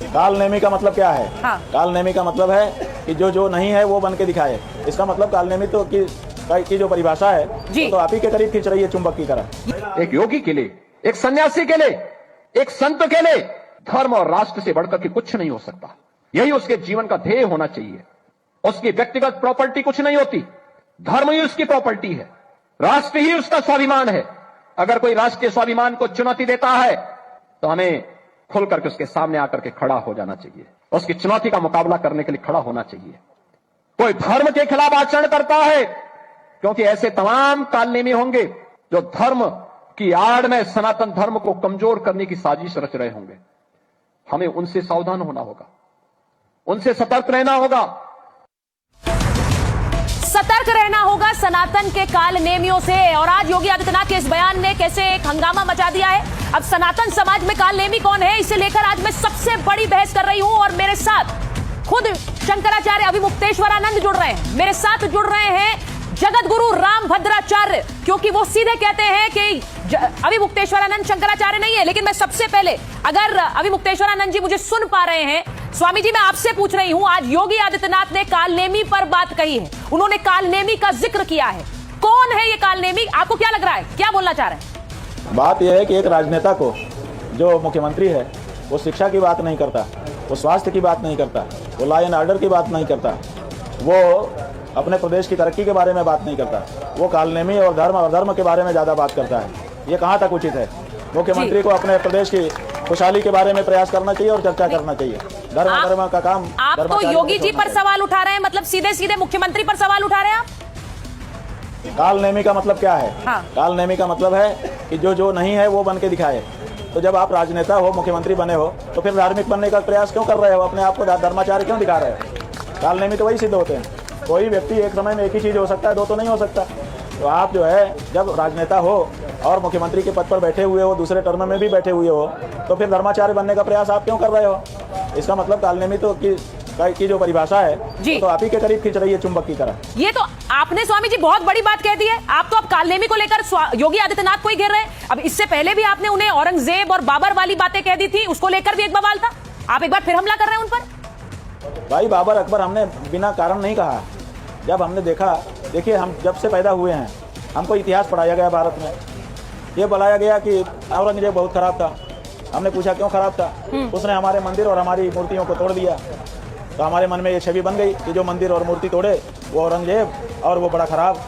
काल नेमी का मतलब क्या है? हाँ। काल नेमी का मतलब है कि जो नहीं है वो बन के दिखाए। इसका मतलब काल नेमी तो की जो परिभाषा है तो आप ही के करीब खींच रही है चुंबक की तरह। एक योगी के लिए, एक सन्यासी के लिए, एक संत के लिए धर्म और राष्ट्र से बढ़कर के कुछ नहीं हो सकता। यही उसके जीवन का ध्येय होना चाहिए। उसकी व्यक्तिगत प्रॉपर्टी कुछ नहीं होती, धर्म ही उसकी प्रॉपर्टी है, राष्ट्र ही उसका स्वाभिमान है। अगर कोई राष्ट्रीय स्वाभिमान को चुनौती देता है तो हमें खुल करके उसके सामने आकर के खड़ा हो जाना चाहिए, उसकी चुनौती का मुकाबला करने के लिए खड़ा होना चाहिए। कोई धर्म के खिलाफ आचरण करता है, क्योंकि ऐसे तमाम कालनेमी होंगे जो धर्म की आड़ में सनातन धर्म को कमजोर करने की साजिश रच रहे होंगे। हमें उनसे सावधान होना होगा, उनसे सतर्क रहना होगा। सतर्क रहना होगा सनातन के काल नेमियों से। और आज योगी आदित्यनाथ के इस बयान ने कैसे एक हंगामा मचा दिया है। अब सनातन समाज में काल नेमी कौन है, इसे लेकर आज मैं सबसे बड़ी बहस कर रही हूं। और मेरे साथ खुद शंकराचार्य अभिमुक्तेश्वरानंद जुड़ रहे हैं, मेरे साथ जुड़ रहे हैं जगत गुरु रामभद्राचार्य, क्योंकि वो सीधे कहते हैं कि अभिमुक्तेश्वरानंद शंकराचार्य नहीं है। लेकिन मैं सबसे पहले, अगर अभिमुक्तेश्वरानंद जी मुझे सुन पा रहे हैं, स्वामी जी मैं आपसे पूछ रही हूं, आज योगी आदित्यनाथ ने कालनेमी पर बात कही है, उन्होंने कालनेमी का जिक्र किया है। कौन है ये कालनेमी, आपको क्या लग रहा है, क्या बोलना चाह रहे हैं? बात यह है कि एक राजनेता को, जो मुख्यमंत्री है, वो शिक्षा की बात नहीं करता, वो स्वास्थ्य की बात नहीं करता, वो लॉ एंड ऑर्डर की बात नहीं करता, वो अपने प्रदेश की तरक्की के बारे में बात नहीं करता, वो कालनेमी और धर्म के बारे में ज़्यादा बात करता है। ये कहाँ तक उचित है? मुख्यमंत्री को अपने प्रदेश की खुशहाली के बारे में प्रयास करना चाहिए और चर्चा करना चाहिए। धर्म का काम आप तो योगी जी पर सवाल उठा रहे हैं, मतलब सीधे सीधे मुख्यमंत्री पर सवाल उठा रहे हैं आप। कालनेमी का मतलब क्या है? हाँ। कालनेमी का मतलब है कि जो नहीं है वो बन के दिखाए। तो जब आप राजनेता हो, मुख्यमंत्री बने हो, तो फिर धार्मिक बनने का प्रयास क्यों कर रहे हो? अपने आप को धर्माचार्य क्यों दिखा रहे हो? कालनेमी तो वही सिद्ध होते हैं। कोई व्यक्ति एक समय में एक ही चीज हो सकता है, दो तो नहीं हो सकता। तो आप जो है, जब राजनेता हो और मुख्यमंत्री के पद पर बैठे हुए हो, दूसरे टर्म में भी बैठे हुए हो, तो फिर धर्माचार्य बनने का प्रयास आप क्यों कर रहे हो? इसका मतलब कालनेमी तो की जो परिभाषा है तो आप ही के करीब खींच रही है चुंबक की तरह। ये तो आपने स्वामी जी बहुत बड़ी बात कह दी है। आप तो अब कालनेमी को लेकर योगी आदित्यनाथ को ही घेर रहे हैं। अब इससे पहले भी आपने उन्हें औरंगजेब और बाबर वाली बातें कह दी थी, उसको लेकर भी एक बवाल था। आप एक बार फिर हमला कर रहे हैं उन पर। भाई बाबर अकबर हमने बिना कारण नहीं कहा। जब हमने देखिए हम जब से पैदा हुए हैं, हमको इतिहास पढ़ाया गया भारत में, ये बताया गया कि औरंगजेब बहुत खराब था। हमने पूछा क्यों खराब था? उसने हमारे मंदिर और हमारी मूर्तियों को तोड़ दिया। तो हमारे मन में ये छवि बन गई कि जो मंदिर और मूर्ति तोड़े वो औरंगजेब और वो बड़ा खराब।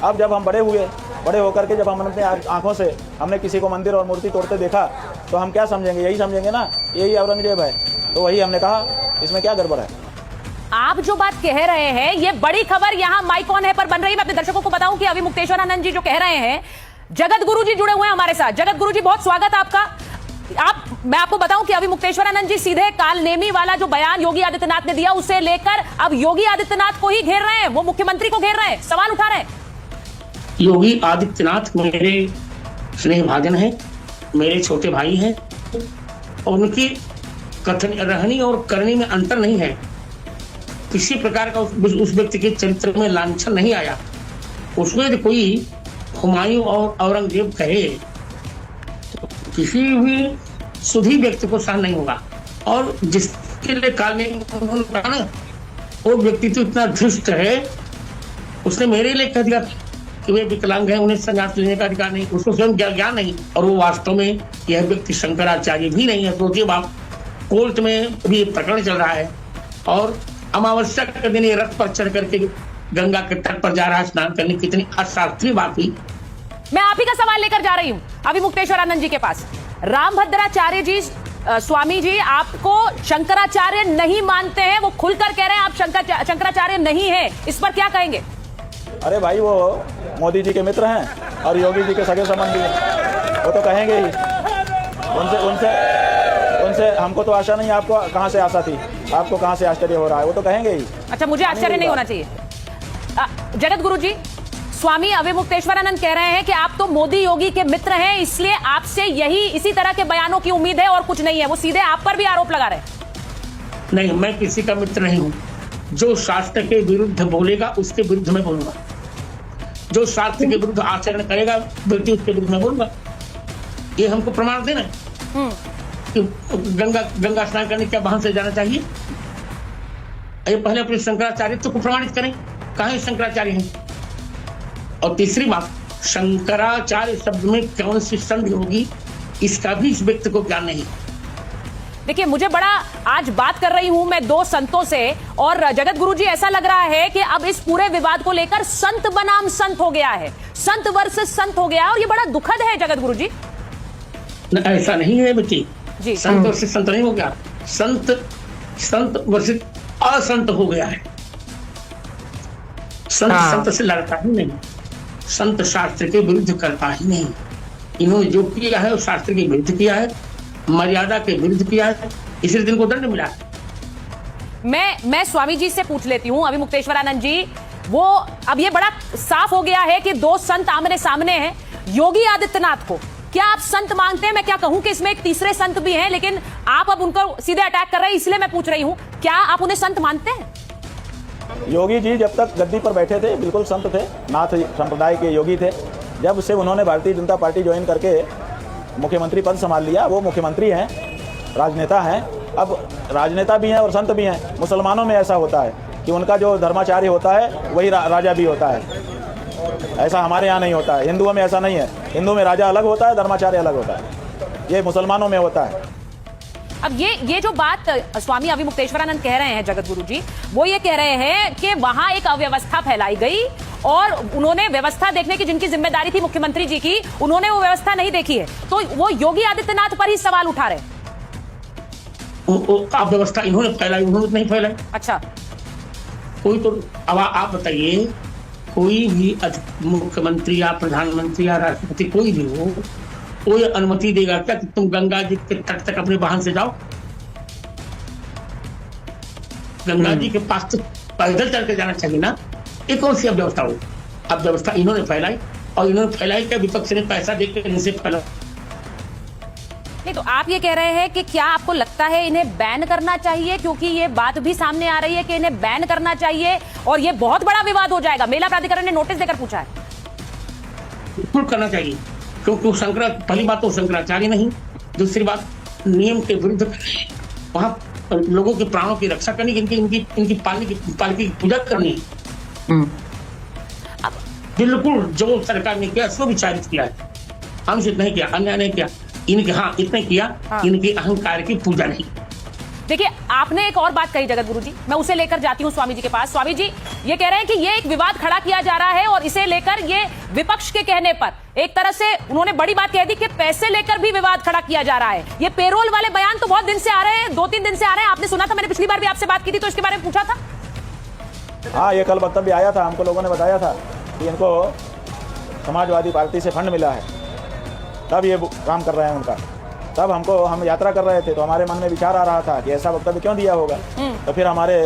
अब जब हम बड़े हुए, बड़े होकर के जब हम अपने आंखों से हमने किसी को मंदिर और मूर्ति तोड़ते देखा, तो हम क्या समझेंगे? यही समझेंगे ना, यही औरंगजेब है। तो वही हमने कहा, इसमें क्या गड़बड़ है? आप जो बात कह रहे हैं, ये बड़ी खबर यहाँ माइक ऑन है पर बन रही है। मैं अपने दर्शकों को बताऊं कि अभिमुक्तेश्वरानंद जी जो कह रहे हैं, जगत गुरु जी जुड़े हुए हैं हमारे साथ। जगत गुरु जी बहुत स्वागत आपका। मैं आपको बताऊं कि अभिमुक्तेश्वरानंद जी सीधे कालनेमी वाला जो बयान योगी आदित्यनाथ ने दिया, उसे लेकर अब योगी आदित्यनाथ को ही घेर रहे हैं, वो मुख्यमंत्री को घेर रहे हैं, सवाल उठा रहे हैं। योगी आदित्यनाथ मेरे स्नेह भाजन हैं, मेरे छोटे भाई हैं, और उनकी कथन रहनी और करनी में अंतर नहीं है। किसी प्रकार का उस व्यक्ति के चरित्र में लांछन नहीं आया। उसमें यदि कोई हुमायूं और औरंगजेब कहे तो किसी भी सुधी व्यक्ति को सहन नहीं होगा। और जिसके लिए कालनेमी कहा ना, वो व्यक्ति तो इतना धृष्ट है, उसने मेरे लिए कह दिया कि वे विकलांग हैं, उन्हें संन्यास लेने का अधिकार नहीं, उसको स्वयं ज्ञान नहीं। और वो वास्तव में यह व्यक्ति शंकराचार्य भी नहीं है। सोचिए बाप, कोर्ट में भी प्रकरण चल रहा है और अमावस्या के दिन ये रथ पर चढ़ करके गंगा के तट पर जा रहा है स्नान करने। कितनी अशास्त्रीय बात हुई। मैं आप ही का सवाल लेकर जा रही हूं अभिमुक्तेश्वरानंद जी के पास। रामभद्राचार्य जी, स्वामी जी आपको शंकराचार्य नहीं मानते हैं, वो खुलकर कह रहे हैं आप शंकराचार्य नहीं है, इस पर क्या कहेंगे? अरे भाई, वो मोदी जी के मित्र हैं और योगी जी के सगे संबंधी हैं, वो तो कहेंगे ही। उनसे हमको तो आशा नहीं, आपको कहां से आशा थी? आपको कहां से आश्चर्य हो रहा है? वो तो कहेंगे ही। अच्छा, मुझे आश्चर्य नहीं होना चाहिए। जगत गुरु जी, स्वामी अभिमुक्तेश्वरानंद कह रहे हैं कि आप तो मोदी योगी के मित्र हैं, इसलिए आपसे इसी तरह के बयानों की उम्मीद है और कुछ नहीं है। वो सीधे आप पर भी आरोप लगा रहे हैं। नहीं, मैं किसी का मित्र नहीं हूं। जो शास्त्र के विरुद्ध बोलेगा उसके विरुद्ध में बोलूंगा, जो शास्त्र के विरुद्ध आचरण करेगा बिल्कुल उसके विरुद्ध में बोलूंगा। ये हमको प्रमाण देना है। कि गंगा स्नान करने क्या वाहन से जाना चाहिए? ये पहले अपने शंकराचार्यत्व को प्रमाणित करें, कहाँ शंकराचार्य हैं? और तीसरी बात, शंकराचार्य शब्द में कौन सी संधि होगी, इसका भी इस व्यक्ति को ज्ञान नहीं। देखिए, मुझे बड़ा आज बात कर रही हूं मैं दो संतों से, और जगत गुरु जी ऐसा लग रहा है कि अब इस पूरे विवाद को लेकर संत बनाम संत हो गया है, संत वर्सेस संत हो गया है, और ये बड़ा दुखद है जगत गुरु जी। ऐसा नहीं है बेटी जी, संत वर्सेस संत नहीं हो गया, संत वर्सेस असंत हो गया है। संत से लड़ता ही नहीं, संत शास्त्र के विरुद्ध करता ही नहीं। इन्होंने जो किया है वो शास्त्र के विरुद्ध किया है, मर्यादा के विरुद्ध किया है, इसलिए इनको दंड मिला है। मैं स्वामी जी से पूछ लेती हूं, अभी मुक्तेश्वरानंद जी, वो अब ये बड़ा साफ हो गया है कि दो संत आमने सामने हैं। योगी आदित्यनाथ को क्या आप संत मानते हैं? मैं क्या कहूं कि इसमें एक तीसरे संत भी हैं, लेकिन आप अब उनको सीधे अटैक कर रहे हैं, इसलिए मैं पूछ रही हूं, क्या आप उन्हें संत मानते हैं? योगी जी जब तक गद्दी पर बैठे थे बिल्कुल संत थे, नाथ संप्रदाय के योगी थे। जब से उन्होंने भारतीय जनता पार्टी ज्वाइन करके मुख्यमंत्री पद संभाल लिया, वो मुख्यमंत्री हैं, राजनेता हैं। अब राजनेता भी हैं और संत भी हैं। मुसलमानों में ऐसा होता है कि उनका जो धर्माचार्य होता है वही राजा भी होता है, ऐसा हमारे यहाँ नहीं होता है। हिंदुओं में ऐसा नहीं है, हिंदू में राजा अलग होता है, धर्माचार्य अलग होता है, ये मुसलमानों में होता है। अब ये जो बात स्वामी अभी मुक्तेश्वरानंद कह रहे हैं जगत गुरु जी, वो ये कह रहे हैं कि वहां एक अव्यवस्था फैलाई गई और उन्होंने व्यवस्था देखने की जिनकी जिम्मेदारी थी मुख्यमंत्री जी की, उन्होंने वो व्यवस्था नहीं देखी है, तो वो योगी आदित्यनाथ पर ही सवाल उठा रहे। व्यवस्था इन्होंने फैलाई, उन्होंने नहीं फैलाई। अच्छा, कोई तो अब आप बताइए, कोई भी मुख्यमंत्री या प्रधानमंत्री या राष्ट्रपति कोई भी हो, कोई अनुमति देगा क्या कि तुम गंगा जी के तट तक अपने वाहन से जाओ? गंगा जी के पास तो पैदल चल के जाना चाहिए ना। ये कौन सी अव्यवस्था हो? अब व्यवस्था इन्होंने फैलाई, और इन्होंने फैलाई क्या विपक्ष ने पैसा देकर इनसे फैला? नहीं, तो आप ये कह रहे हैं कि क्या आपको लगता है इन्हें बैन करना चाहिए? क्योंकि ये बात भी सामने आ रही है कि इन्हें बैन करना चाहिए और ये बहुत बड़ा विवाद हो जाएगा। मेला प्राधिकरण ने नोटिस देकर पूछा है। बिल्कुल करना चाहिए, क्योंकि पहली बात तो शंकराचार्य नहीं, दूसरी बात नियम के विरुद्ध वहां लोगों के प्राणों की रक्षा करनी, इनकी पालकी की पूजा करनी। बिल्कुल जो सरकार ने किया सो विचारित किया है, हमसे नहीं किया, अन्याय नहीं किया, इतने किया, इनके अहंकार की पूजा नहीं। देखिए, आपने एक और बात कही जगत गुरु जी, मैं उसे लेकर जाती हूं स्वामी जी के पास। स्वामी जी ये कह रहे हैं कि ये एक विवाद खड़ा किया जा रहा है और इसे लेकर ये विपक्ष के कहने पर एक तरह से उन्होंने बड़ी बात कह दी कि पैसे लेकर भी विवाद खड़ा किया जा रहा है। ये पेरोल वाले बयान तो बहुत दिन से आ रहे हैं, 2-3 दिन से आ रहे हैं। आपने सुना था, मैंने पिछली बार भी आपसे बात की थी तो इसके बारे में पूछा था। हाँ, ये कल वक्तव्य आया था, हमको लोगों ने बताया था कि इनको समाजवादी पार्टी से फंड मिला है, तब ये काम कर रहे हैं उनका। तब हम यात्रा कर रहे थे तो हमारे मन में विचार आ रहा था कि ऐसा वक्तव्य क्यों दिया होगा। तो फिर हमारे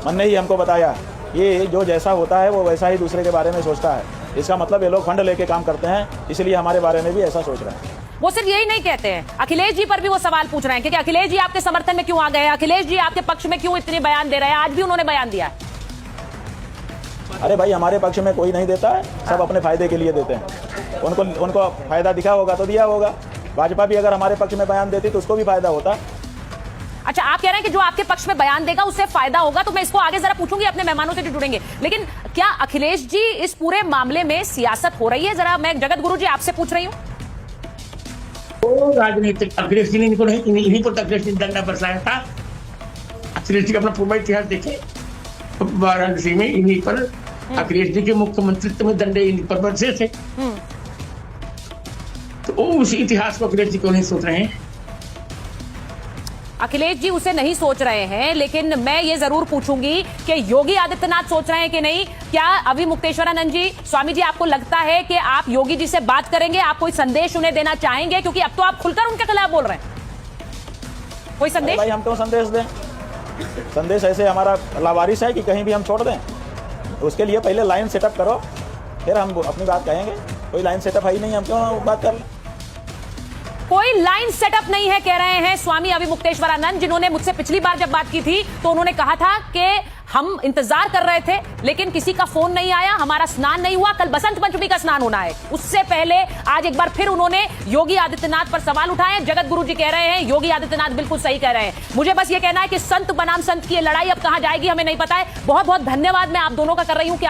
मन ने ही हमको बताया, ये जो जैसा होता है वो वैसा ही दूसरे के बारे में सोचता है, इसका मतलब ये लोग फंड लेके काम करते हैं, इसलिए हमारे बारे में भी ऐसा सोच रहे हैं। वो सिर्फ यही नहीं कहते हैं, अखिलेश जी पर भी वो सवाल पूछ रहे हैं कि अखिलेश जी आपके समर्थन में क्यों आ गए, अखिलेश जी आपके पक्ष में क्यों इतने बयान दे रहे हैं। आज भी उन्होंने बयान दिया है। अरे भाई, हमारे पक्ष में कोई नहीं देता है, सब अपने फायदे के लिए देते हैं। उनको फायदा दिखा होगा तो दिया होगा। भाजपा भी अगर हमारे पक्ष में बयान देती तो उसको भी फायदा होता। अच्छा, आप कह रहे हैं कि जो आपके पक्ष में बयान देगा उससे फायदा होगा, तो मैं इसको आगे जरा पूछूंगी अपने मेहमानों से जो जुड़ेंगे। लेकिन क्या अखिलेश जी इस पूरे मामले में सियासत हो रही है? जरा मैं जगत गुरु जी आपसे पूछ रही हूँ। तो राजनीतिक अखिलेश जी ने इन्हीं पर अखिलेश जी दंडा बरसाया था। अखिलेश जी का अपना पूरा इतिहास देखे, वाराणसी में इन्हीं पर अखिलेश जी के मुख्यमंत्रित्व में दंडे इन्हीं पर बरसे थे। तो उस इतिहास को अखिलेश जी क्यों नहीं सोच रहे हैं? अखिलेश जी उसे नहीं सोच रहे हैं, लेकिन मैं ये जरूर पूछूंगी कि योगी आदित्यनाथ सोच रहे हैं कि नहीं। क्या अभी मुक्तेश्वरानंद जी, स्वामी जी, आपको लगता है कि आप योगी जी से बात करेंगे, आप कोई संदेश उन्हें देना चाहेंगे? क्योंकि अब तो आप खुलकर उनके खिलाफ बोल रहे हैं। कोई संदेश? भाई, हम क्यों संदेश दें? संदेश ऐसे हमारा लावारिस है कि कहीं भी हम छोड़ दें? उसके लिए पहले लाइन सेटअप करो, फिर हम अपनी बात कहेंगे। कोई लाइन सेटअप है ही नहीं, हम क्यों बात कर लें? कोई लाइन सेटअप नहीं है, कह रहे हैं स्वामी अविमुक्तेश्वरानंद, जिन्होंने मुझसे पिछली बार जब बात की थी तो उन्होंने कहा था कि हम इंतजार कर रहे थे लेकिन किसी का फोन नहीं आया, हमारा स्नान नहीं हुआ। कल बसंत पंचमी का स्नान होना है, उससे पहले आज एक बार फिर उन्होंने योगी आदित्यनाथ पर सवाल उठाए। जगत गुरु जी कह रहे हैं योगी आदित्यनाथ बिल्कुल सही कह रहे हैं। मुझे बस ये कहना है कि संत बनाम संत की ये लड़ाई अब कहां जाएगी हमें नहीं पता है। बहुत बहुत धन्यवाद मैं आप दोनों का कर रही हूं कि